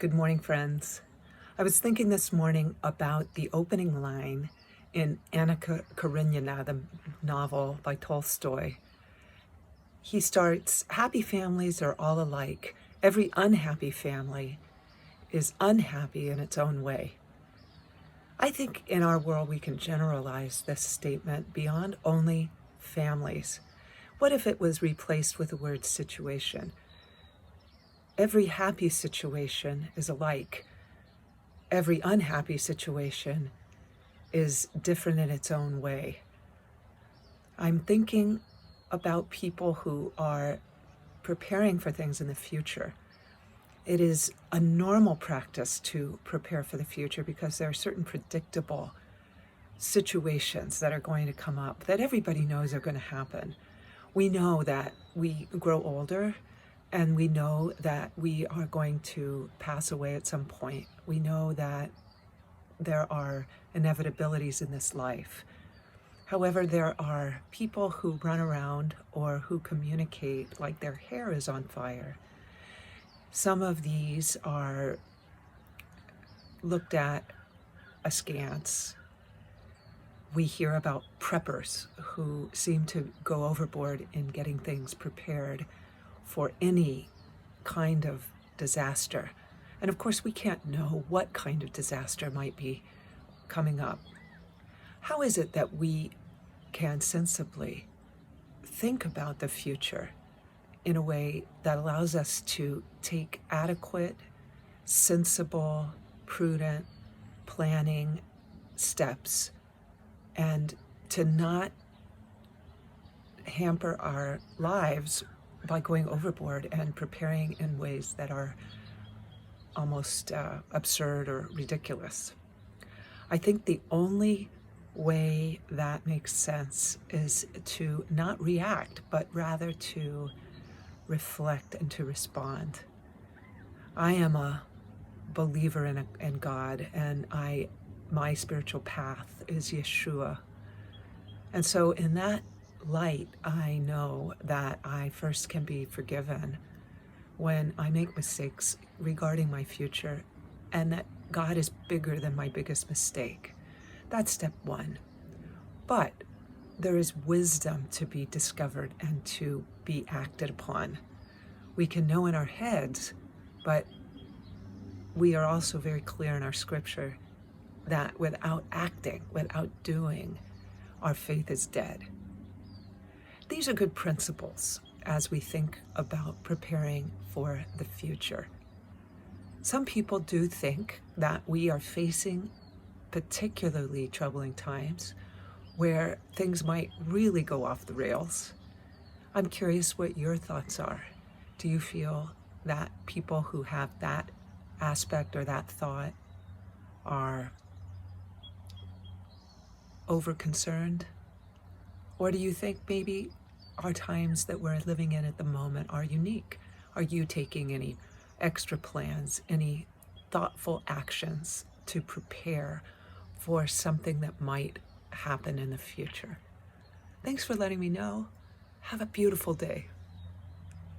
Good morning, friends. I was thinking this morning about the opening line in Anna Karinina, the novel by Tolstoy. He starts, "Happy families are all alike. Every unhappy family is unhappy in its own way." I think in our world we can generalize this statement beyond only families. What if it was replaced with the word situation? Every happy situation is alike. Every unhappy situation is different in its own way. I'm thinking about people who are preparing for things in the future. It is a normal practice to prepare for the future because there are certain predictable situations that are going to come up that everybody knows are going to happen. We know that we grow older, and we know that we are going to pass away at some point. We know that there are inevitabilities in this life. However, there are people who run around or who communicate like their hair is on fire. Some of these are looked at askance. We hear about preppers who seem to go overboard in getting things prepared for any kind of disaster. And of course, we can't know what kind of disaster might be coming up. How is it that we can sensibly think about the future in a way that allows us to take adequate, sensible, prudent planning steps and to not hamper our lives by going overboard and preparing in ways that are almost absurd or ridiculous? I think the only way that makes sense is to not react, but rather to reflect and to respond. I am a believer in God, and my spiritual path is Yeshua. And so in that light, I know that I first can be forgiven when I make mistakes regarding my future, and that God is bigger than my biggest mistake. That's step one. But there is wisdom to be discovered and to be acted upon. We can know in our heads, but we are also very clear in our scripture that without acting, without doing, our faith is dead. These are good principles as we think about preparing for the future. Some people do think that we are facing particularly troubling times where things might really go off the rails. I'm curious what your thoughts are. Do you feel that people who have that aspect or that thought are over-concerned? Or do you think maybe our times that we're living in at the moment are unique? Are you taking any extra plans, any thoughtful actions to prepare for something that might happen in the future? Thanks for letting me know. Have a beautiful day.